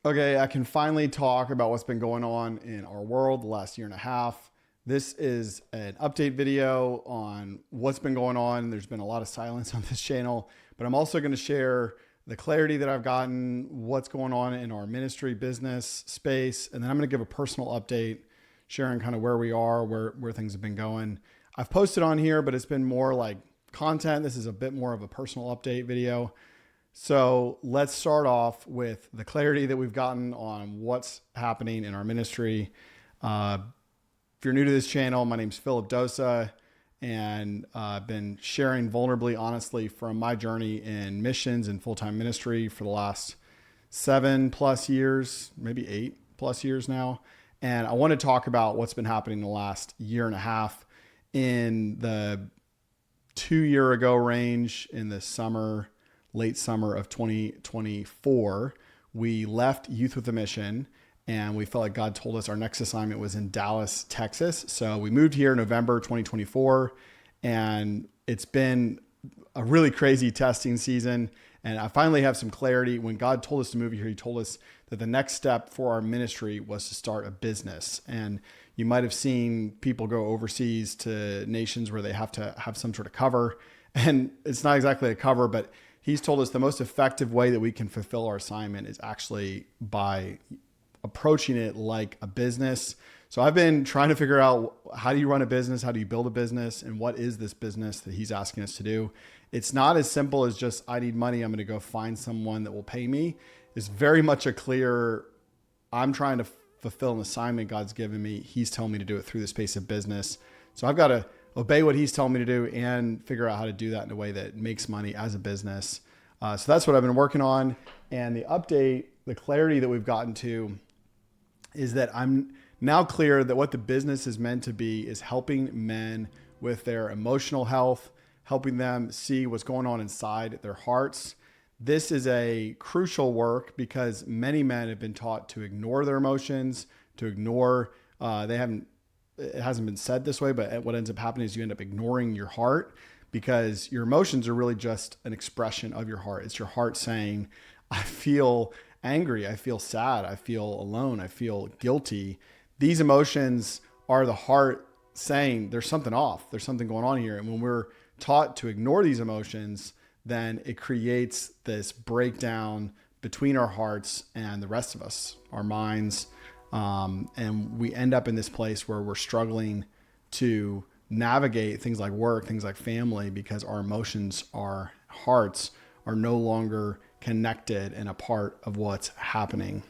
Okay, I can finally talk about what's been going on in our world the last year and a half. This is an update video on what's been going on. There's been a lot of silence on this channel, but I'm also going to share the clarity that I've gotten, what's going on in our ministry business space, and then I'm going to give a personal update, sharing kind of where we are, where things have been going. I've posted on here, but it's been more like content. This is a bit more of a personal update video. So let's start off with the clarity that we've gotten on what's happening in our ministry. If you're new to this channel, my name's Philip Dosa, and I've been sharing vulnerably, honestly, from my journey in missions and full-time ministry for the last 7+ years, maybe 8+ years now. And I want to talk about what's been happening the last year and a half in the 2 year ago range in the late summer of 2024. We left Youth with a Mission, and we felt like God told us our next assignment was in Dallas, Texas. So we moved here in November 2024, and it's been a really crazy testing season. And I finally have some clarity. When God told us to move here, he told us that the next step for our ministry was to start a business. And you might have seen people go overseas to nations where they have to have some sort of cover. And it's not exactly a cover, but he's told us the most effective way that we can fulfill our assignment is actually by approaching it like a business. So I've been trying to figure out, how do you run a business? How do you build a business? And what is this business that he's asking us to do? It's not as simple as just, I need money, I'm going to go find someone that will pay me. It's very much a clear, I'm trying to fulfill an assignment God's given me. He's telling me to do it through the space of business. So I've got to obey what he's telling me to do and figure out how to do that in a way that makes money as a business. So that's what I've been working on. And the update, the clarity that we've gotten to is that I'm now clear that what the business is meant to be is helping men with their emotional health, helping them see what's going on inside their hearts. This is a crucial work because many men have been taught to ignore their emotions, to ignore, it hasn't been said this way, but what ends up happening is you end up ignoring your heart, because your emotions are really just an expression of your heart. It's your heart saying, I feel angry, I feel sad, I feel alone, I feel guilty. These emotions are the heart saying there's something off, there's something going on here. And when we're taught to ignore these emotions, then it creates this breakdown between our hearts and the rest of us, our minds. And we end up in this place where we're struggling to navigate things like work, things like family, because our emotions, our hearts are no longer connected and a part of what's happening.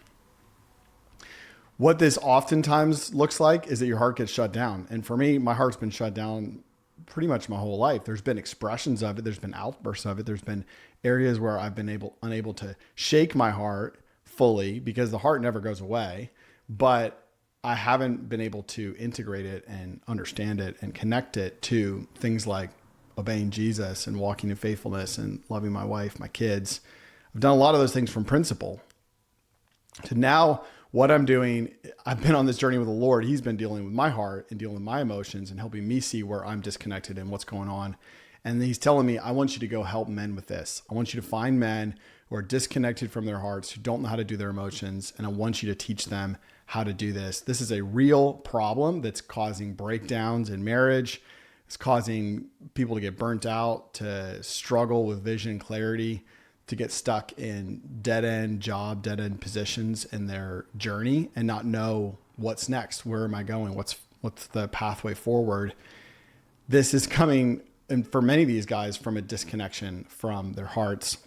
What this oftentimes looks like is that your heart gets shut down. And for me, my heart's been shut down pretty much my whole life. There's been expressions of it. There's been outbursts of it. There's been areas where I've been unable to shake my heart fully, because the heart never goes away, but I haven't been able to integrate it and understand it and connect it to things like obeying Jesus and walking in faithfulness and loving my wife, my kids. I've done a lot of those things from principle. To now, what I'm doing, I've been on this journey with the Lord. He's been dealing with my heart and dealing with my emotions and helping me see where I'm disconnected and what's going on. And he's telling me, I want you to go help men with this. I want you to find men who are disconnected from their hearts, who don't know how to do their emotions. And I want you to teach them how to do this. This is a real problem that's causing breakdowns in marriage. It's causing people to get burnt out, to struggle with vision and clarity, to get stuck in dead-end positions in their journey and not know what's next. Where am I going? What's the pathway forward? This is coming, and for many of these guys, from a disconnection from their hearts.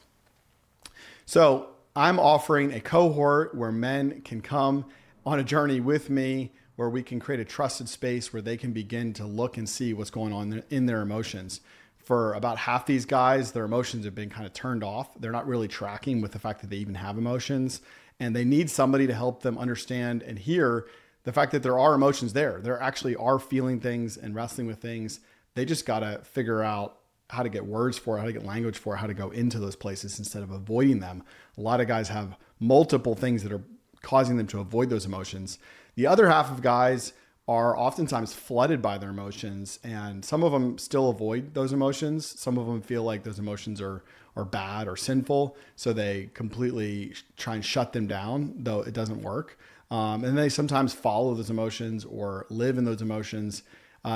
So I'm offering a cohort where men can come on a journey with me, where we can create a trusted space where they can begin to look and see what's going on in their emotions. For about half these guys, their emotions have been kind of turned off. They're not really tracking with the fact that they even have emotions, and they need somebody to help them understand and hear the fact that there are emotions there. There actually are feeling things and wrestling with things. They just got to figure out how to get words for it, how to get language for it, how to go into those places instead of avoiding them. A lot of guys have multiple things that are causing them to avoid those emotions. The other half of guys are oftentimes flooded by their emotions, and some of them still avoid those emotions. Some of them feel like those emotions are are bad or sinful. So they completely try and shut them down, though it doesn't work. And they sometimes follow those emotions or live in those emotions.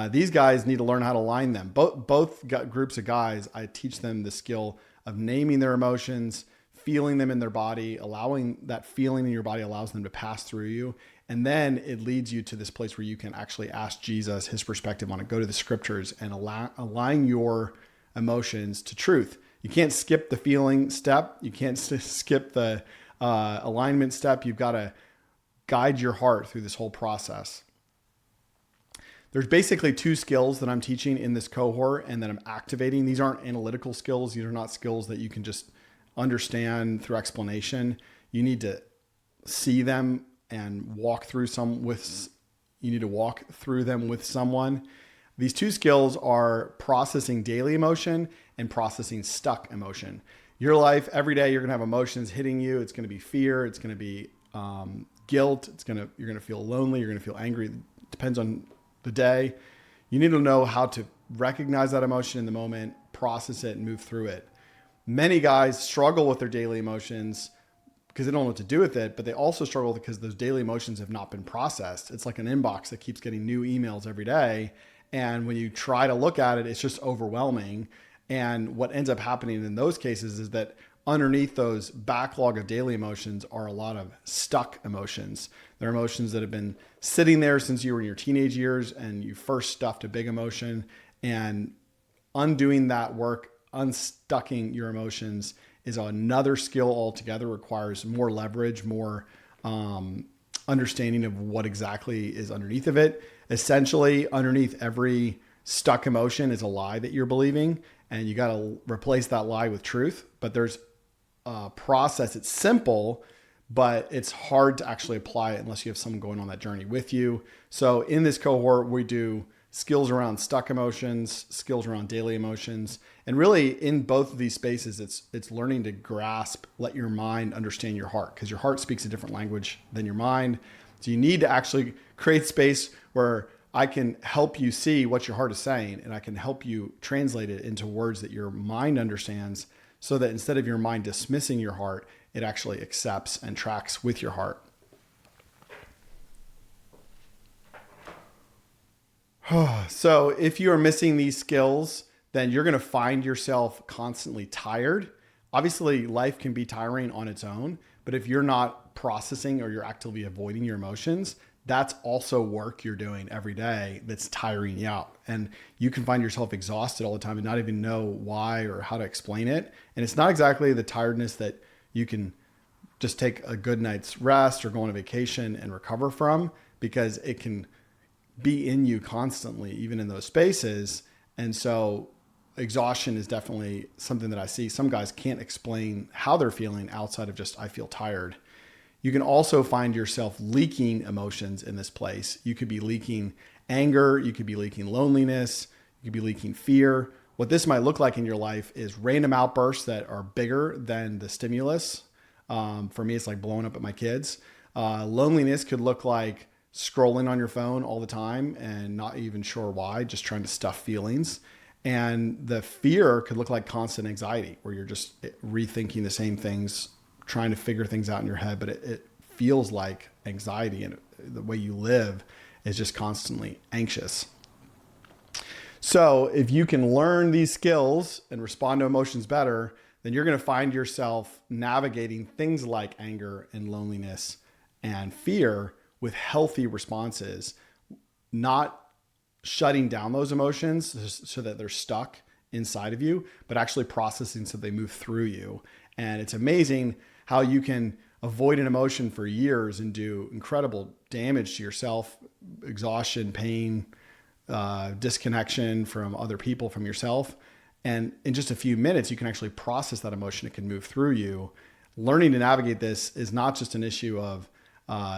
These guys need to learn how to align them. Both groups of guys, I teach them the skill of naming their emotions, feeling them in their body, allowing that feeling in your body allows them to pass through you. And then it leads you to this place where you can actually ask Jesus his perspective on it. Go to the scriptures and align your emotions to truth. You can't skip the feeling step. You can't skip the alignment step. You've got to guide your heart through this whole process. There's basically two skills that I'm teaching in this cohort and that I'm activating. These aren't analytical skills. These are not skills that you can just understand through explanation. You need to see them and walk through them with someone. These two skills are processing daily emotion and processing stuck emotion. Your life, every day, you're going to have emotions hitting you. It's going to be fear. It's going to be guilt. You're going to feel lonely. You're going to feel angry. It depends on the day. You need to know how to recognize that emotion in the moment, process it, and move through it. Many guys struggle with their daily emotions because they don't know what to do with it, but they also struggle because those daily emotions have not been processed. It's like an inbox that keeps getting new emails every day. And when you try to look at it, it's just overwhelming. And what ends up happening in those cases is that underneath those backlog of daily emotions are a lot of stuck emotions. They're emotions that have been sitting there since you were in your teenage years and you first stuffed a big emotion. And undoing that work, unstucking your emotions, is another skill altogether. Requires more leverage, more understanding of what exactly is underneath of it. Essentially, underneath every stuck emotion is a lie that you're believing, and you got to replace that lie with truth. But there's a process. It's simple, but it's hard to actually apply it unless you have someone going on that journey with you. So in this cohort, we do skills around stuck emotions, skills around daily emotions. And really in both of these spaces, it's learning to grasp, let your mind understand your heart, because your heart speaks a different language than your mind. So you need to actually create space where I can help you see what your heart is saying, and I can help you translate it into words that your mind understands, so that instead of your mind dismissing your heart, it actually accepts and tracks with your heart. So if you are missing these skills, then you're going to find yourself constantly tired. Obviously, life can be tiring on its own, but if you're not processing or you're actively avoiding your emotions, that's also work you're doing every day that's tiring you out. And you can find yourself exhausted all the time and not even know why or how to explain it. And it's not exactly the tiredness that you can just take a good night's rest or go on a vacation and recover from, because it can be in you constantly, even in those spaces. And so exhaustion is definitely something that I see. Some guys can't explain how they're feeling outside of just, I feel tired. You can also find yourself leaking emotions in this place. You could be leaking anger. You could be leaking loneliness. You could be leaking fear. What this might look like in your life is random outbursts that are bigger than the stimulus. For me, it's like blowing up at my kids. Loneliness could look like scrolling on your phone all the time and not even sure why, just trying to stuff feelings. And the fear could look like constant anxiety, where you're just rethinking the same things, trying to figure things out in your head, but it feels like anxiety, and the way you live is just constantly anxious. So if you can learn these skills and respond to emotions better, then you're going to find yourself navigating things like anger and loneliness and fear with healthy responses, not shutting down those emotions so that they're stuck inside of you, but actually processing so they move through you. And it's amazing how you can avoid an emotion for years and do incredible damage to yourself, exhaustion, pain, disconnection from other people, from yourself. And in just a few minutes, you can actually process that emotion. It can move through you. Learning to navigate this is not just an issue of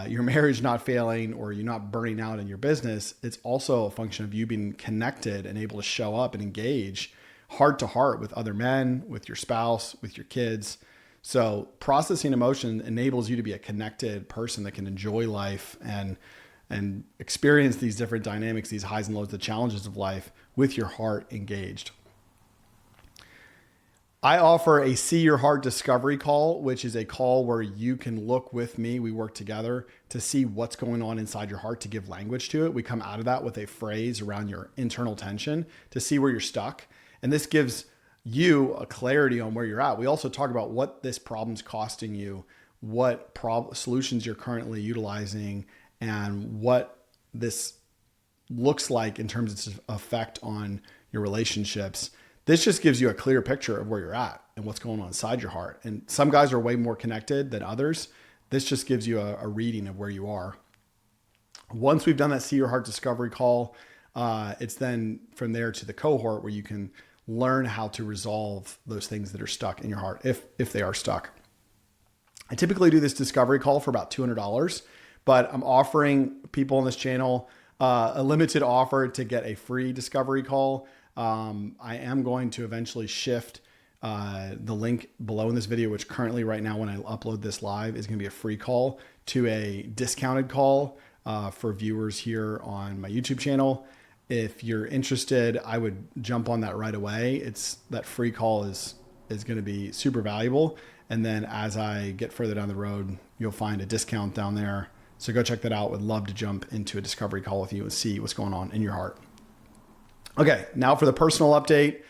your marriage not failing or you not burning out in your business. It's also a function of you being connected and able to show up and engage heart to heart with other men, with your spouse, with your kids. So processing emotion enables you to be a connected person that can enjoy life and experience these different dynamics, these highs and lows, the challenges of life with your heart engaged. I offer a See Your Heart Discovery Call, which is a call where you can look with me. We work together to see what's going on inside your heart, to give language to it. We come out of that with a phrase around your internal tension to see where you're stuck. And this gives you a clarity on where you're at. We also talk about what this problem's costing you, what solutions you're currently utilizing, and what this looks like in terms of its effect on your relationships. This just gives you a clear picture of where you're at and what's going on inside your heart. And some guys are way more connected than others. This just gives you a reading of where you are. Once we've done that See Your Heart Discovery Call, it's then from there to the cohort where you can learn how to resolve those things that are stuck in your heart, if they are stuck. I typically do this discovery call for about $200, but I'm offering people on this channel a limited offer to get a free discovery call. I am going to eventually shift the link below in this video, which currently right now when I upload this live is going to be a free call, to a discounted call for viewers here on my YouTube channel. If you're interested, I would jump on that right away. That free call is going to be super valuable. And then as I get further down the road, you'll find a discount down there. So go check that out. Would love to jump into a discovery call with you and see what's going on in your heart. Okay, now for the personal update.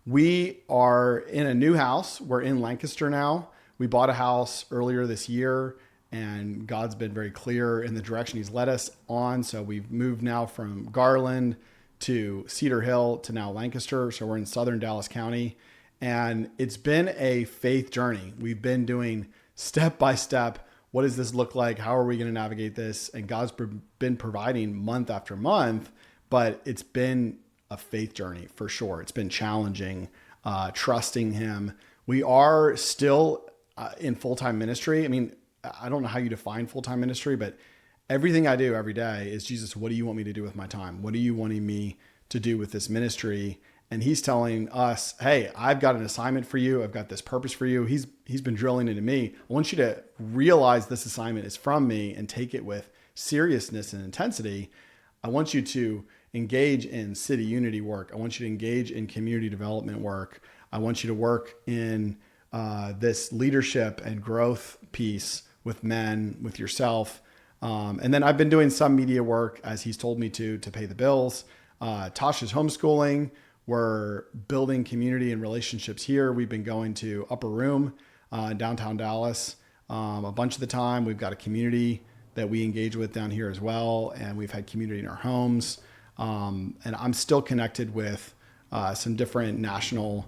We are in a new house. We're in Lancaster now. We bought a house earlier this year, and God's been very clear in the direction he's led us on. So we've moved now from Garland to Cedar Hill to now Lancaster. So we're in southern Dallas County, and it's been a faith journey. We've been doing step by step. What does this look like? How are we going to navigate this? And God's been providing month after month, but it's been a faith journey for sure. It's been challenging, trusting him. We are still in full-time ministry. I mean, I don't know how you define full-time ministry, but everything I do every day is, Jesus, what do you want me to do with my time? What are you wanting me to do with this ministry? And he's telling us, hey, I've got an assignment for you. I've got this purpose for you. He's been drilling into me. I want you to realize this assignment is from me and take it with seriousness and intensity. I want you to engage in city unity work. I want you to engage in community development work. I want you to work in this leadership and growth piece with men, with yourself. And then I've been doing some media work as he's told me to pay the bills. Tasha's homeschooling. We're building community and relationships here. We've been going to Upper Room, downtown Dallas, a bunch of the time. We've got a community that we engage with down here as well. And we've had community in our homes. And I'm still connected with some different national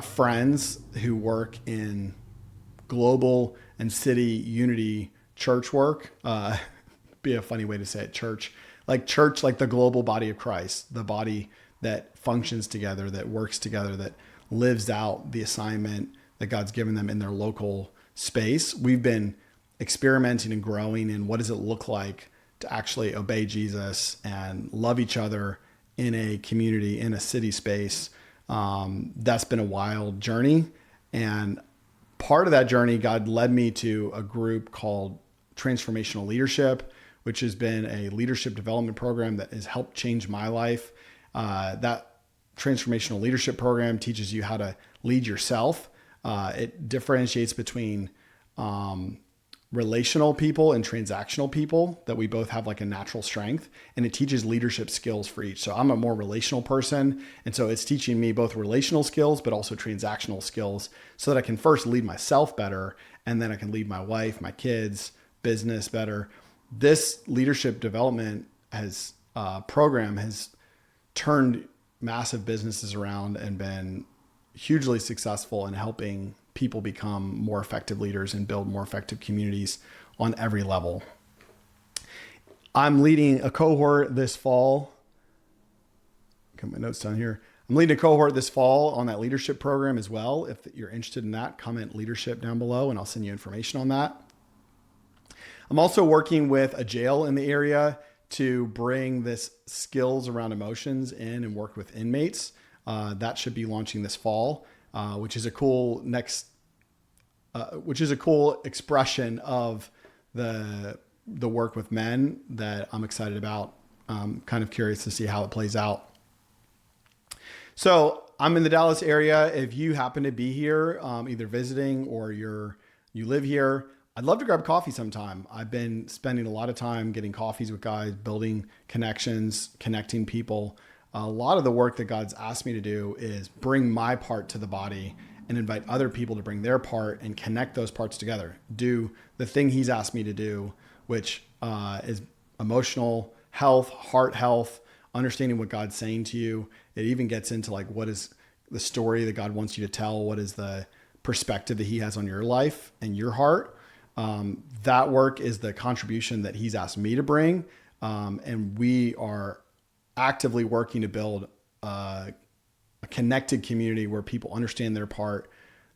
friends who work in global and city unity church work. Be a funny way to say it, church, like the global body of Christ, the body that functions together, that works together, that lives out the assignment that God's given them in their local space. We've been experimenting and growing in what does it look like to actually obey Jesus and love each other in a community, in a city space. That's been a wild journey. And part of that journey, God led me to a group called Transformational Leadership, which has been a leadership development program that has helped change my life. That transformational leadership program teaches you how to lead yourself. It differentiates between relational people and transactional people, that we both have like a natural strength, and it teaches leadership skills for each. So I'm a more relational person. And so it's teaching me both relational skills, but also transactional skills, so that I can first lead myself better. And then I can lead my wife, my kids, business better. This leadership development program has turned massive businesses around and been hugely successful in helping people become more effective leaders and build more effective communities on every level. I'm leading a cohort this fall. Got my notes down here. I'm leading a cohort this fall on that leadership program as well. If you're interested in that, comment leadership down below and I'll send you information on that. I'm also working with a jail in the area to bring this skills around emotions in and work with inmates. That should be launching this fall, which is a cool expression of the work with men that I'm excited about. Kind of curious to see how it plays out. So I'm in the Dallas area. If you happen to be here, either visiting or you live here, I'd love to grab coffee sometime. I've been spending a lot of time getting coffees with guys, building connections, connecting people. A lot of the work that God's asked me to do is bring my part to the body and invite other people to bring their part and connect those parts together. Do the thing he's asked me to do, which is emotional health, heart health, understanding what God's saying to you. It even gets into like, what is the story that God wants you to tell? What is the perspective that he has on your life and your heart? That work is the contribution that he's asked me to bring. And we are actively working to build a connected community where people understand their part.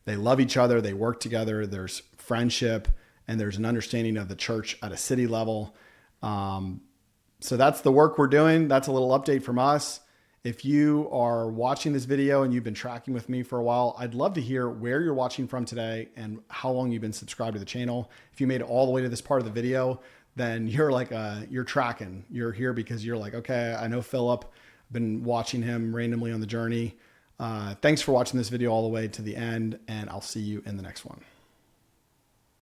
They love each other. They work together. There's friendship and there's an understanding of the church at a city level. So that's the work we're doing. That's a little update from us. If you are watching this video and you've been tracking with me for a while, I'd love to hear where you're watching from today and how long you've been subscribed to the channel. If you made it all the way to this part of the video, then you're like, you're tracking. You're here because you're like, okay, I know Philip. I've been watching him randomly on the journey. Thanks for watching this video all the way to the end, and I'll see you in the next one.